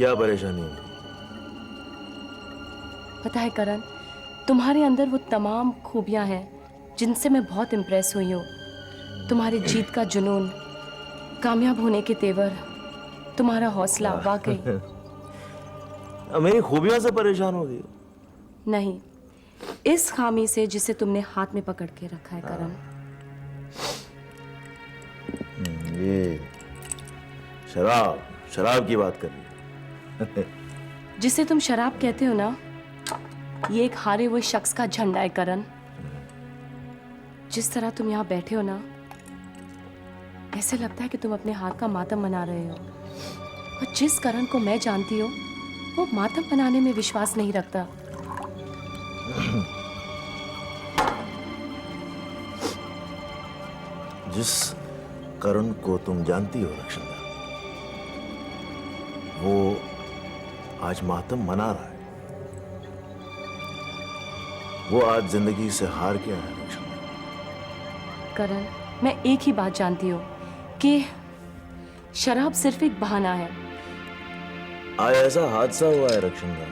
क्या परेशानी है? पता है करण, तुम्हारे अंदर वो तमाम खूबियां हैं जिनसे मैं बहुत इम्प्रेस हुई हूँ। तुम्हारे जीत का जुनून, कामयाब होने के तेवर, तुम्हारा हौसला, वाकई। मेरी खूबियों से परेशान हो गई हो? नहीं, इस खामी से जिसे तुमने हाथ में पकड़ के रखा है करण। ये शराब की बात कर रही है। जिसे तुम शराब कहते हो ना, ये एक हारे हुए शख्स का झंडा है करण। जिस तरह तुम यहाँ बैठे हो ना, ऐसे लगता है कि तुम अपने हाथ का मातम मना रहे हो। और जिस करण को मैं जानती हूँ, वो मातम मनाने में विश्वास नहीं रखता। जिस करण को तुम जानती हो रक्षिता, वो आज मातम मना रहा है। वो आज जिंदगी से हार के आया है रक्षिता। करण, मैं एक ही बात जानती हूँ कि शराब सिर्फ एक बहाना है। आज ऐसा हादसा हुआ है रक्षिता,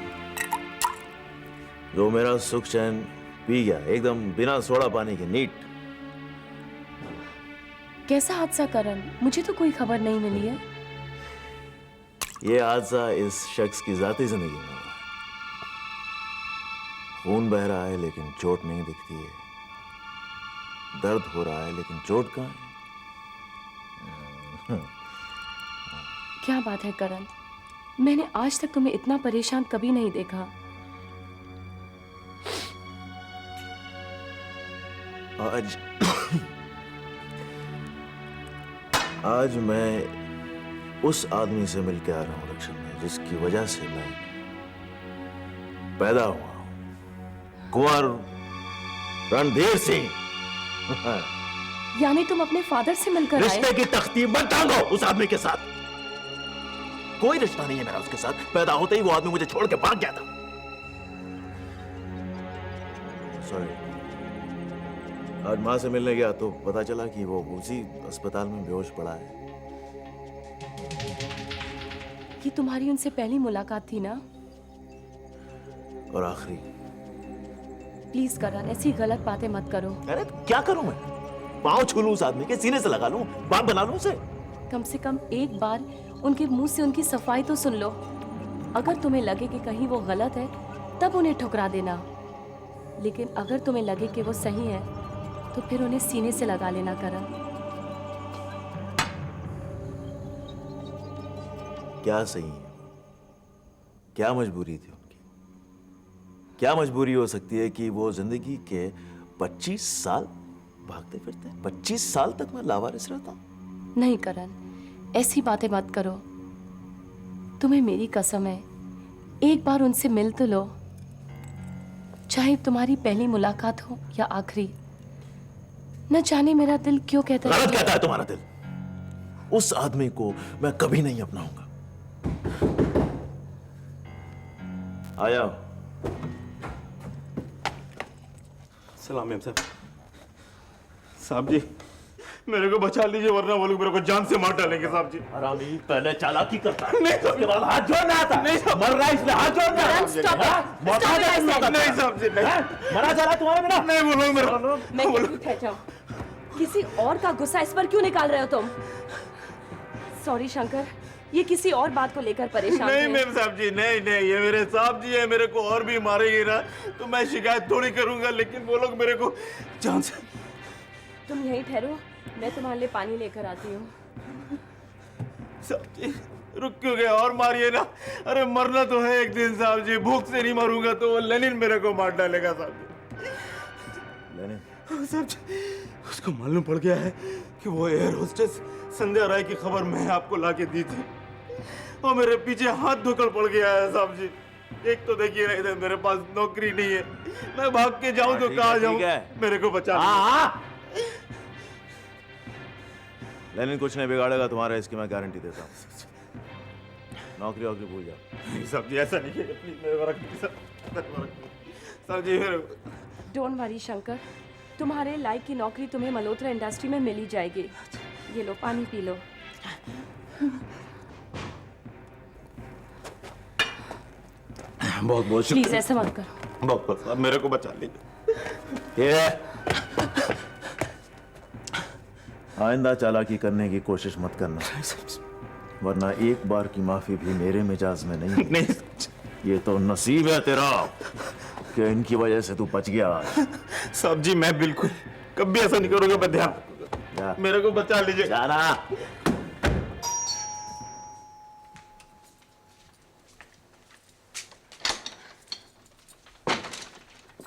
जो मेरा सुख चैन पी गया एकदम बिना सोडा पानी के, नीट। कैसा हादसा करण? मुझे तो कोई खबर नहीं मिली है। ये हादसा इस शख्स की जाती जिंदगी में हुआ है। खून बह रहा है लेकिन चोट नहीं दिखती है। दर्द हो रहा है लेकिन चोट कहाँ है? क्या बात है करण, मैंने आज तक तुम्हें इतना परेशान कभी नहीं देखा। आज आज मैं उस आदमी से मिलकर आ रहा हूं रक्षिता, जिसकी वजह से मैं पैदा हुआ हूं, कुंवर रणधीर सिंह। यानी तुम अपने फादर से मिलकर आए? रिश्ते की तख्ती मत टांगो उस आदमी के साथ। कोई रिश्ता नहीं है मेरा उसके साथ। पैदा होते ही वो आदमी मुझे छोड़ के भाग गया था। सॉरी। आज मां से मिलने गया तो पता चला कि वो उसी अस्पताल में बेहोश पड़ा है। ये तुम्हारी उनसे पहली मुलाकात थी ना? और आखिरी। प्लीज करण, ऐसी गलत बातें मत करो। अरे तो क्या करूं मैं? पांव छू लूं उस आदमी के, सीने से लगा लूं, बाप बना लूं उसे? कम से कम एक बार उनके मुंह से उनकी सफाई तो सुन लो। अगर तुम्हें लगे कि कहीं वो गलत है, तब उन्हें ठुकरा देना। लेकिन अगर तुम्हें लगे कि वो सही है, तो फिर उन्हें सीने से लगा लेना करण। क्या सही है? क्या मजबूरी थी उनकी? क्या मजबूरी हो सकती है कि वो जिंदगी के 25 साल भागते फिरते, 25 साल तक मैं लावारिस रहता हूं? नहीं करण, ऐसी बातें मत करो। तुम्हें मेरी कसम है, एक बार उनसे मिल तो लो, चाहे तुम्हारी पहली मुलाकात हो या आखिरी। न जाने मेरा दिल क्यों कहता है। गलत कहता है तुम्हारा दिल। उस आदमी को मैं कभी नहीं अपनाऊंगा। आया। सलाम मेम साहब। साहब जी, मेरे को बचा लीजिए वरना वो लोग मेरे को जान से मार डालेंगे साहब जी। हरामी पहले चालाकी करता है, नहीं साहब, उसके बाद हाथ जोड़ना आता। नहीं साहब, मर रहा है इसलिए हाथ जोड़ना है। Stop it! मौत आ जाए इसलिए होता है। नहीं साहब जी, नहीं। हैं? मरा जा रहा है तुम्हारे बिना? नहीं वो लोग मेरे मैं कहती हूँ ठहर जाओ। किसी और का गुस्सा इस पर क्यों निकाल रहे हो तुम? सॉरी शंकर, ये किसी और बात को लेकर परेशान नहीं है। मेम साहब जी, नहीं नहीं, ये मेरे साहब जी है, मेरे को और भी मारेंगे ना तो मैं शिकायत थोड़ी करूंगा, लेकिन वो लोग मेरे को जान से। तुम यहीं ठहरो, मैं तुम्हारे लिए पानी लेकर आती हूँ। साहब जी रुक क्यों गए? और मारिए ना। अरे मरना तो है एक दिन साहब जी, भूख से नहीं मरूंगा तो वो लेनिन मेरे को मार डालेगा साहब जी। लेनिन? हाँ साहब जी, उसको मालूम पड़ गया है कि वो एयर होस्टेस संध्या राय की खबर मैं आपको लाके दी थी और मेरे पीछे हाथ धोकर पड़ गया है साहब जी। एक तो देखिए ना, इधर मेरे पास नौकरी नहीं है, मैं भाग के जाऊं तो कहाँ जाऊं? मेरे को बचा लीजिए। लेनिन कुछ नहीं बिगाड़ेगा तुम्हारा, इसकी मैं गारंटी देता हूँ। नौकरी वोकरी भूल जाओ। नहीं साहब जी, ऐसा नहीं है, प्लीज मेरे को रख दीजिए साहब जी। मेरे डोंट वरी शंकर, तुम्हारे लायक की नौकरी तुम्हें मल्होत्रा इंडस्ट्री में मिल ही जाएगी। ये लो पानी पी लो। बहुत बहुत प्लीज शुक्रिया। ऐसे मत करो। बहुत बहुत साहब, मेरे को बचा लीजिए। ये आइंदा चालाकी करने की कोशिश मत करना, वरना एक बार की माफी भी मेरे मिजाज में नहीं। नहीं ये तो नसीब है तेरा कि इनकी वजह से तू बच गया आज। साहब जी, मैं बिल्कुल कभी ऐसा नहीं करूंगा, मैं ध्यान जा, मेरे को बचा लीजिए। जाना।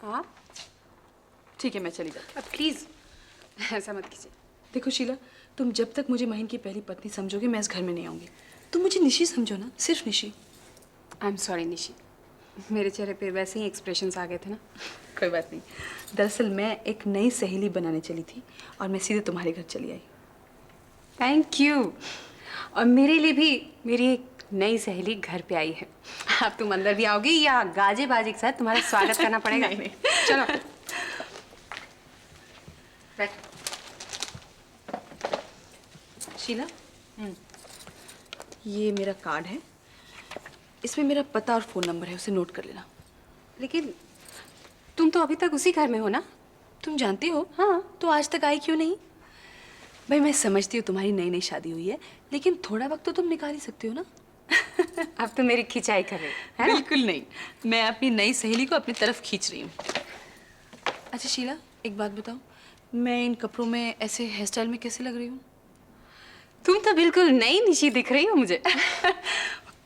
हाँ ठीक है, मैं चली जाती हूँ। अब प्लीज़ ऐसा मत कीजिए। देखो शीला, तुम जब तक मुझे महीन की पहली पत्नी समझोगे, मैं इस घर में नहीं आऊँगी। तुम मुझे निशी समझो ना, सिर्फ Nishi. I am sorry Nishi, मेरे चेहरे पे वैसे ही एक्सप्रेशंस आ गए थे ना। कोई बात नहीं। दरअसल मैं एक नई सहेली बनाने चली थी और मैं सीधे तुम्हारे घर चली आई। Thank you. और मेरे लिए भी मेरी एक नई सहेली घर पे आई है। अब तुम अंदर भी आओगी या गाजे बाजे के साथ तुम्हारा स्वागत करना पड़ेगा? नहीं, नहीं। चलो बैठ। शीला, ये मेरा कार्ड है, इसमें मेरा पता और फोन नंबर है, उसे नोट कर लेना। लेकिन तुम तो अभी तक उसी घर में हो ना? तुम जानती हो? हाँ। तो आज तक आई क्यों नहीं? भाई मैं समझती हूँ तुम्हारी नई नई शादी हुई है, लेकिन थोड़ा वक्त तो तुम निकाल ही सकती हो ना। अब तो मेरी खिंचाई कर रही है। बिल्कुल नहीं, मैं अपनी नई सहेली को अपनी तरफ खींच रही हूँ। अच्छा शीला, एक बात बताओ, मैं इन कपड़ों में ऐसे हेयर स्टाइल में कैसे लग रही हूँ? तुम तो बिल्कुल नई निशी दिख रही हो मुझे।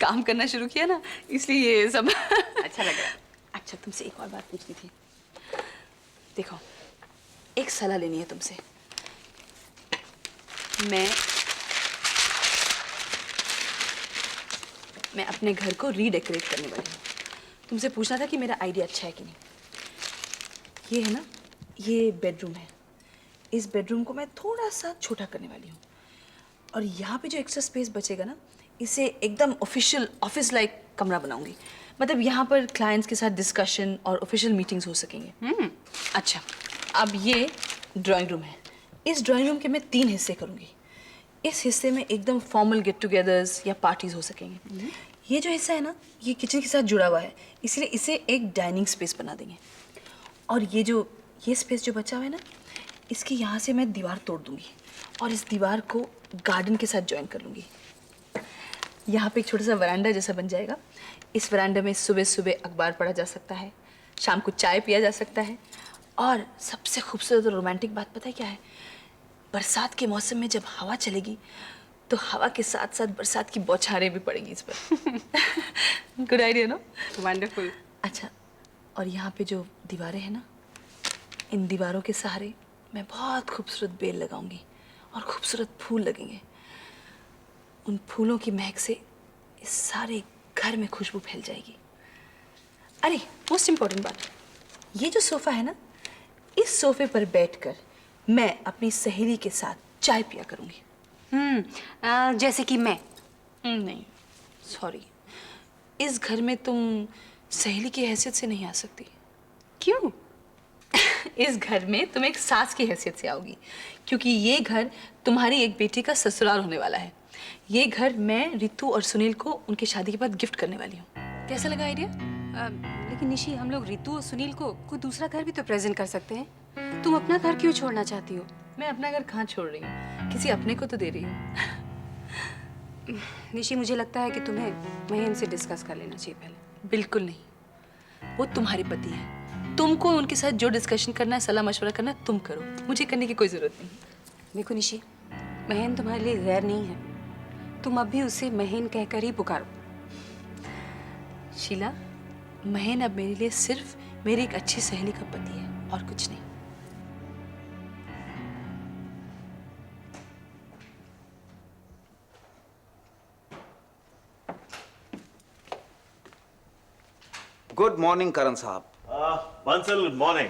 काम करना शुरू किया ना, इसलिए ये सब अच्छा लग रहा है। अच्छा, तुमसे एक और बात पूछनी थी। देखो, एक सलाह लेनी है तुमसे। मैं अपने घर को रीडेकोरेट करने वाली हूँ। तुमसे पूछना था कि मेरा आइडिया अच्छा है कि नहीं। ये है ना, ये बेडरूम है। इस बेडरूम को मैं थोड़ा सा छोटा करने वाली हूँ और यहाँ पे जो एक्स्ट्रा स्पेस बचेगा ना, इसे एकदम ऑफिशियल ऑफिस लाइक कमरा बनाऊंगी। मतलब यहाँ पर क्लाइंट्स के साथ डिस्कशन और ऑफिशियल मीटिंग्स हो सकेंगे। अच्छा, अब ये ड्राइंग रूम है। इस ड्राइंग रूम के मैं 3 हिस्से करूँगी। इस हिस्से में एकदम फॉर्मल गेट टुगेदर्स या पार्टीज हो सकेंगे। ये जो हिस्सा है ना, ये किचन के साथ जुड़ा हुआ है, इसलिए इसे एक डाइनिंग स्पेस बना देंगे। और ये स्पेस जो बचा हुआ है ना, इसके यहाँ से मैं दीवार तोड़ दूंगी और इस दीवार को गार्डन के साथ ज्वाइन कर लूँगी। यहाँ पे एक छोटा सा वरांडा जैसा बन जाएगा। इस वरांडा में सुबह सुबह अखबार पढ़ा जा सकता है, शाम को चाय पिया जा सकता है और सबसे खूबसूरत और रोमांटिक बात पता है क्या है? बरसात के मौसम में जब हवा चलेगी तो हवा के साथ साथ बरसात की बौछारें भी पड़ेंगी इस पर। Good idea no? वंडरफुल। अच्छा, और यहाँ पे जो दीवारें हैं ना, इन दीवारों के सहारे मैं बहुत खूबसूरत बेल लगाऊंगी और खूबसूरत फूल लगेंगे। उन फूलों की महक से इस सारे घर में खुशबू फैल जाएगी। अरे मोस्ट इम्पोर्टेंट बात, ये जो सोफा है ना, इस सोफे पर बैठकर मैं अपनी सहेली के साथ चाय पिया करूंगी। जैसे कि मैं? नहीं, सॉरी, इस घर में तुम सहेली की हैसियत से नहीं आ सकती। क्यों? इस घर में तुम एक सास की हैसियत से आओगी, क्योंकि ये घर तुम्हारी एक बेटी का ससुराल होने वाला है। ये घर मैं रितु और सुनील को उनकी शादी के बाद गिफ्ट करने वाली हूँ। कैसा लगा आइडिया? लेकिन निशी, हम लोग रितु और सुनील को कोई दूसरा घर भी तो प्रेजेंट कर सकते हैं। तुम अपना घर क्यों छोड़ना चाहती हो? मैं अपना घर कहाँ छोड़ रही हूँ, किसी अपने को तो दे रही हूँ। निशी, मुझे लगता है कि तुम्हें महीन से डिस्कस कर लेना चाहिए पहले। बिल्कुल नहीं, वो तुम्हारे पति हैं। तुमको उनके साथ जो डिस्कशन करना है, सलाह मशवरा करना है, तुम करो, मुझे करने की कोई जरूरत नहीं। देखो निशी, महीन तुम्हारे लिए गैर नहीं है, तुम अब भी उसे महीन कहकर ही पुकारो। शीला, महीन अब मेरे लिए सिर्फ मेरी एक अच्छी सहेली का पति है और कुछ नहीं। गुड मॉर्निंग करण साहब। Bansal, good morning.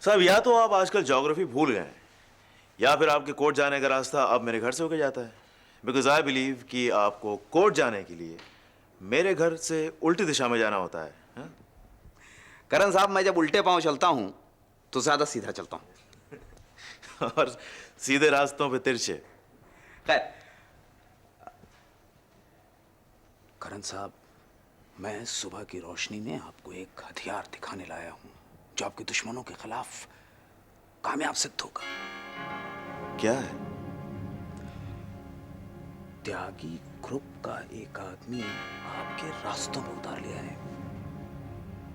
साहब, या तो आप आजकल ज्योग्राफी भूल गए हैं या फिर आपके कोर्ट जाने का रास्ता अब मेरे घर से होके जाता है। बिकॉज आई बिलीव कि आपको कोर्ट जाने के लिए मेरे घर से उल्टी दिशा में जाना होता है, हा? करण साहब, मैं जब उल्टे पांव चलता हूं तो ज्यादा सीधा चलता हूं। और सीधे रास्तों पे तिरछे। खैर, करण साहब, मैं सुबह की रोशनी में आपको एक हथियार दिखाने लाया हूं जो आपके दुश्मनों के खिलाफ कामयाब सिद्ध होगा। क्या है? त्यागी ग्रुप का एक आदमी आपके रास्तों में उतार लिया है।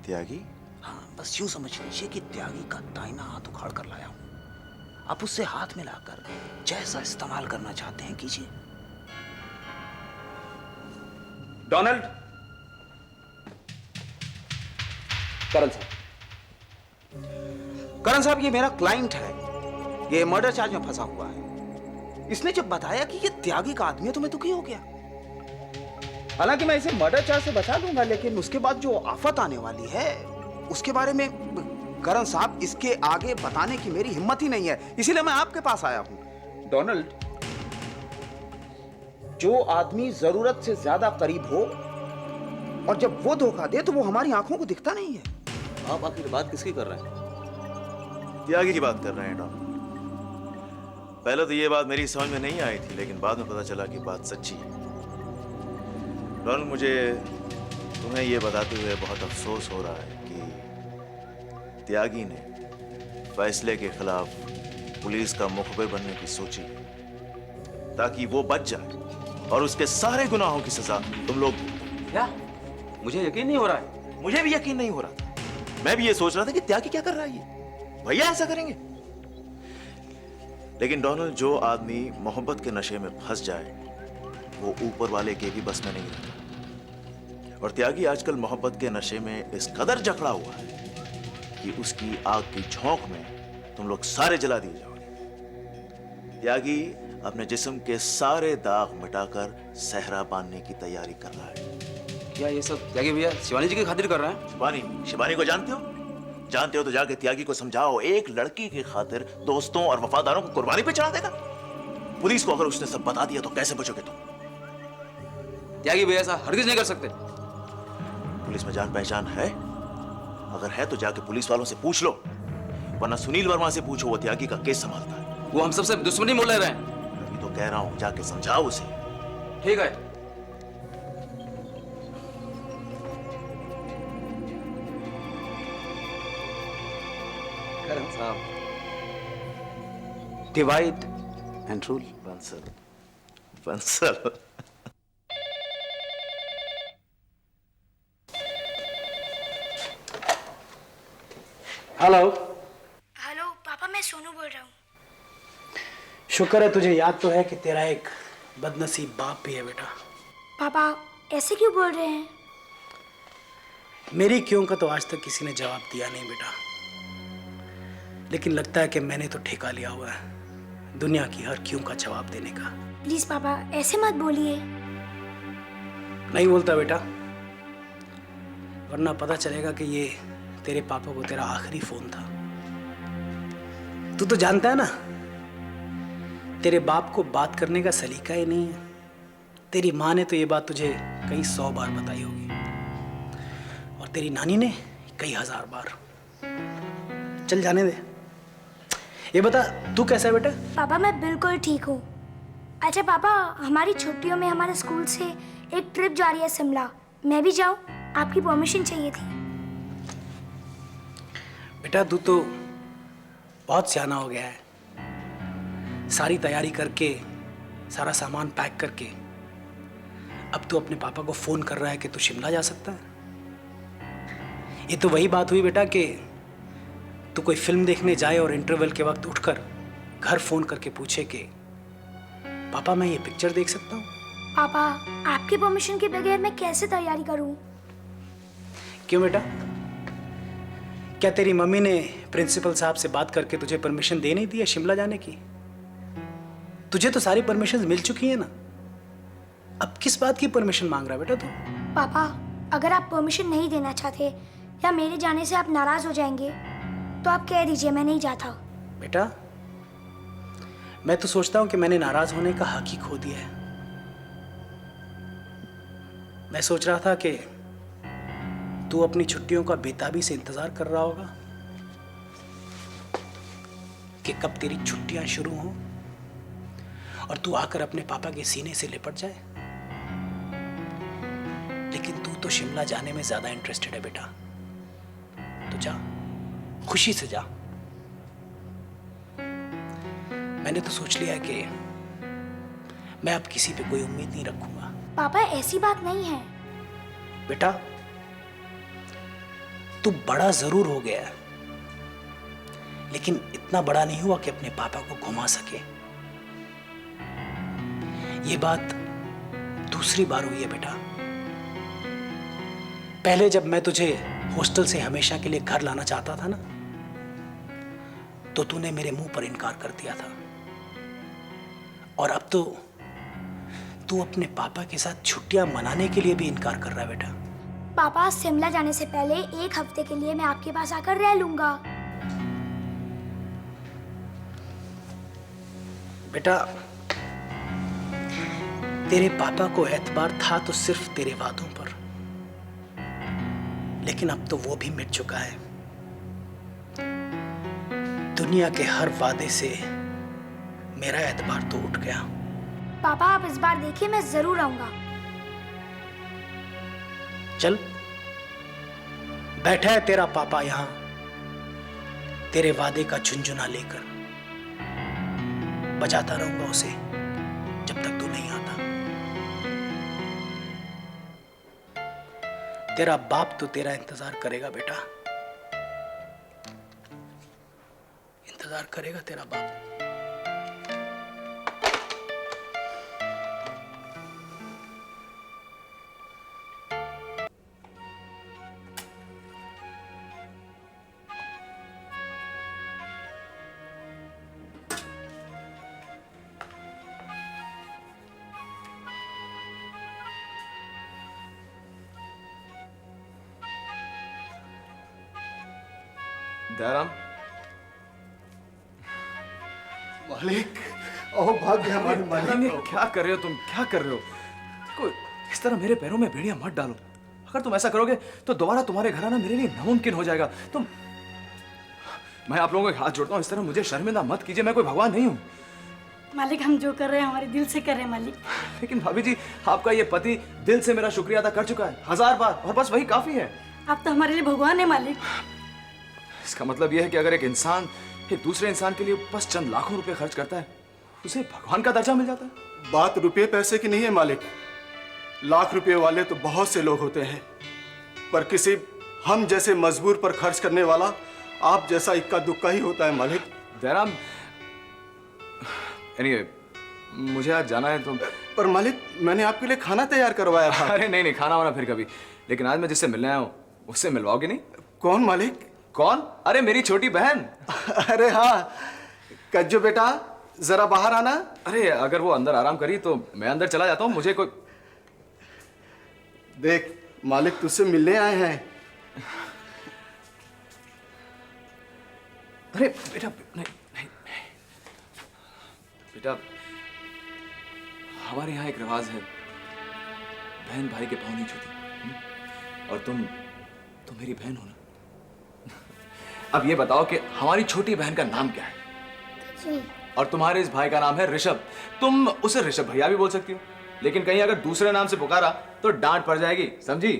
त्यागी? हाँ, बस यूं समझ लीजिए कि त्यागी का दाहिना हाथ उखाड़ कर लाया हूं। आप उससे हाथ मिलाकर जैसा इस्तेमाल करना चाहते हैं कीजिए। डोनाल्ड, करण साहब ये मेरा क्लाइंट है, ये मर्डर चार्ज में फंसा हुआ है। इसने जब बताया कि ये त्यागी का आदमी है तो मैं दुखी हो गया। हालांकि मैं इसे मर्डर चार्ज से बचा लूंगा, लेकिन उसके बाद जो आफत आने वाली है उसके बारे में करण साहब इसके आगे बताने की मेरी हिम्मत ही नहीं है, इसीलिए मैं आपके पास आया हूं। डोनाल्ड, जो आदमी जरूरत से ज्यादा करीब हो और जब वो धोखा दे तो वो हमारी आंखों को दिखता नहीं है। आप आखिर बात किसकी कर रहे हैं? त्यागी की बात कर रहे हैं डॉन। पहले तो ये बात मेरी समझ में नहीं आई थी, लेकिन बाद में पता चला कि बात सच्ची है। डॉन, मुझे तुम्हें ये बताते हुए बहुत अफसोस हो रहा है कि त्यागी ने फैसले के खिलाफ पुलिस का मुखबिर बनने की सोची ताकि वो बच जाए और उसके सारे गुनाहों की सजा तुम लोग। क्या? मुझे यकीन नहीं हो रहा है। मुझे भी यकीन नहीं हो रहा था। मैं भी ये सोच रहा था कि त्यागी क्या कर रहा है, ये भैया ऐसा करेंगे। लेकिन डोनाल्ड, जो आदमी मोहब्बत के नशे में फंस जाए वो ऊपर वाले के भी बस में नहीं रहता। और त्यागी आजकल मोहब्बत के नशे में इस कदर जकड़ा हुआ है कि उसकी आग की झोंक में तुम लोग सारे जला दिए जाओगे। त्यागी अपने जिस्म के सारे दाग मिटाकर सहरा बांधने की तैयारी कर रहा है। क्या ये सब त्यागी भैया शिवानी जी की खातिर कर रहे हैं? शिवानी को जानते हो? जानते हो तो जाके त्यागी को समझाओ, एक लड़की की खातिर दोस्तों और वफादारों को कुर्बानी पे चढ़ा देगा। पुलिस को अगर उसने सब बता दिया तो कैसे बचोगे तुम? त्यागी भैया ऐसा हरगिज नहीं कर सकते। पुलिस में जान पहचान है? अगर है तो जाके पुलिस वालों से पूछ लो, वरना सुनील वर्मा से पूछो, वो त्यागी का केस संभालता है। वो हम सबसे दुश्मनी मोल ले रहे हैं। अभी तो कह रहा हूं, जाके समझाओ उसे। ठीक है। करण साहब, divide and rule. Bansal, Bansal. Hello. Hello पापा, मैं सोनू बोल रहा हूँ। शुक्र है तुझे याद तो है कि तेरा एक बदनसीब बाप भी है बेटा। पापा ऐसे क्यों बोल रहे हैं? मेरी क्यों का तो आज तक किसी ने जवाब दिया नहीं बेटा, लेकिन लगता है कि मैंने तो ठेका लिया हुआ है दुनिया की हर क्यों का जवाब देने का। प्लीज पापा ऐसे मत बोलिए। नहीं बोलता बेटा, वरना पता चलेगा कि ये तेरे पापा को तेरा आखिरी फोन था। तू तो जानता है ना, तेरे बाप को बात करने का सलीका ही नहीं है। तेरी माँ ने तो ये बात तुझे कई 100 बार बताई होगी और तेरी नानी ने कई 1000 बार। चल जाने दे। ये बता तू कैसा है बेटा? पापा मैं बिल्कुल ठीक हूँ। अच्छा पापा, हमारी छुट्टियों में हमारे स्कूल से एक ट्रिप जा रही है शिमला। मैं भी जाऊँ? आपकी परमिशन चाहिए थी। बेटा तू तो बहुत सियाना हो गया है। सारी तैयारी करके, सारा सामान पैक करके अब तू अपने पापा को फोन कर रहा है कि तू शिमला जा सकता है। ये तो वही बात हुई बेटा कि तू कोई फिल्म देखने जाए और इंटरवल के वक्त उठकर घर फोन करके पूछे कि पापा मैं ये पिक्चर देख सकता हूँ। पापा आपकी परमिशन के बगैर मैं कैसे तैयारी करूँ? क्यों बेटा, क्या तेरी मम्मी ने प्रिंसिपल साहब से बात करके तुझे परमिशन दे नहीं दी है शिमला जाने की? तुझे तो सारी परमिशन मिल चुकी है ना, अब किस बात की परमिशन मांग रहा है बेटा तू? पापा अगर आप परमिशन नहीं देना चाहते या मेरे जाने से आप नाराज हो जाएंगे तो आप कह दीजिए, मैं नहीं जाता। बेटा मैं तो सोचता हूं कि मैंने नाराज होने का हक ही खो दिया है। मैं सोच रहा था कि तू अपनी छुट्टियों का बेताबी से इंतजार कर रहा होगा कि कब तेरी छुट्टियां शुरू हों और तू आकर अपने पापा के सीने से लिपट जाए। लेकिन तू तो शिमला जाने में ज्यादा इंटरेस्टेड है बेटा, तो जा, खुशी से जा। मैंने तो सोच लिया है कि मैं अब किसी पे कोई उम्मीद नहीं रखूंगा। पापा ऐसी बात नहीं है। बेटा तू बड़ा जरूर हो गया है, लेकिन इतना बड़ा नहीं हुआ कि अपने पापा को घुमा सके। ये बात दूसरी बार हुई है बेटा। पहले जब मैं तुझे हॉस्टल से हमेशा के लिए घर लाना चाहता था ना, तो तूने मेरे मुंह पर इनकार कर दिया था, और अब तो तू अपने पापा के साथ छुट्टियां मनाने के लिए भी इनकार कर रहा है बेटा। पापा शिमला जाने से पहले 1 हफ्ते के लिए मैं आपके पास आकर रह लूंगा। बेटा तेरे पापा को एतबार था तो सिर्फ तेरे वादों पर, लेकिन अब तो वो भी मिट चुका है। दुनिया के हर वादे से मेरा एतबार तो उठ गया। पापा आप इस बार देखिए, मैं जरूर आऊंगा। चल, बैठा है तेरा पापा यहां, तेरे वादे का झुनझुना लेकर। बजाता रहूंगा उसे जब तक तू नहीं आता। तेरा बाप तो तेरा इंतजार करेगा बेटा, इंतजार करेगा तेरा बाप। दयाराम, मालिक, ओ भाग्य हमारे मालिक। क्या कर रहे हो तुम? क्या कर रहे हो? देखो, इस तरह मेरे पैरों में बेड़ियां मत डालो। अगर तुम ऐसा करोगे तो दोबारा तुम्हारे घर आना मेरे लिए नामुमकिन हो जाएगा। मैं आप लोगों के हाथ जोड़ता हूँ, इस तरह मुझे शर्मिंदा मत कीजिए। मैं कोई भगवान नहीं हूँ। मालिक हम जो कर रहे हैं हमारे दिल से कर रहे हैं मालिक। लेकिन भाभी जी, आपका ये पति दिल से मेरा शुक्रिया अदा कर चुका है 1000 बार, और बस वही काफी है। आप तो हमारे लिए भगवान है मालिक। इसका मतलब यह है कि अगर एक इंसान एक दूसरे इंसान के लिए बस चंद लाखों रुपए खर्च करता है, उसे भगवान का दर्जा मिल जाता है। बात रुपये पैसे की नहीं है मालिक। लाख रुपए वाले तो बहुत से लोग होते हैं, पर किसी हम जैसे मजबूर पर खर्च करने वाला आप जैसा इक्का दुक्का ही होता है मालिक। जयराम, anyway, मुझे आज जाना है तो। पर मालिक, मैंने आपके लिए खाना तैयार करवाया था। अरे नहीं नहीं, खाना वाना फिर कभी। लेकिन आज मैं जिससे मिलने आया हूँ उससे मिलवाओगे नहीं? कौन मालिक? कौन? अरे मेरी छोटी बहन। अरे हाँ, कज्जू बेटा जरा बाहर आना। अरे अगर वो अंदर आराम करी तो मैं अंदर चला जाता हूँ। मुझे कोई देख, मालिक तुझसे मिलने आए हैं। अरे बेटा, नहीं नहीं बेटा, हमारे यहाँ एक रिवाज है, बहन भाई के पाँव नहीं छूती। और तुम मेरी बहन हो ना। अब ये बताओ कि हमारी छोटी बहन का नाम क्या है? और तुम्हारे इस भाई का नाम है ऋषभ। तुम उसे ऋषभ भैया भी बोल सकती हो, लेकिन कहीं अगर दूसरे नाम से पुकारा तो डांट पड़ जाएगी, समझी?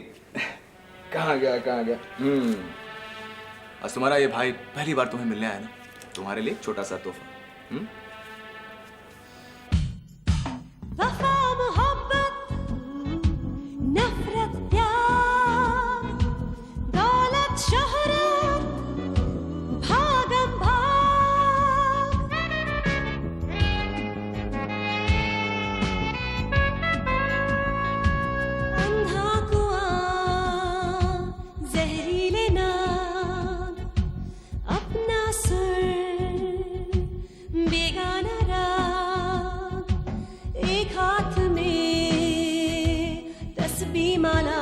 कहाँ गया? आज तुम्हारा ये भाई पहली बार तुम्हें मिलने आया ना, तुम्हारे लिए छोटा सा तोहफा। वफा मोहब्बत नफरत प्यार दौलत शोहरत भागम भाग अंधा कुआं जहरीले नाग अपना सुर बेगाना राग एक हाथ में तस्बीह माला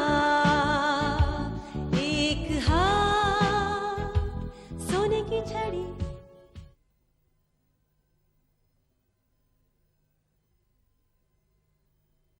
एक हाथ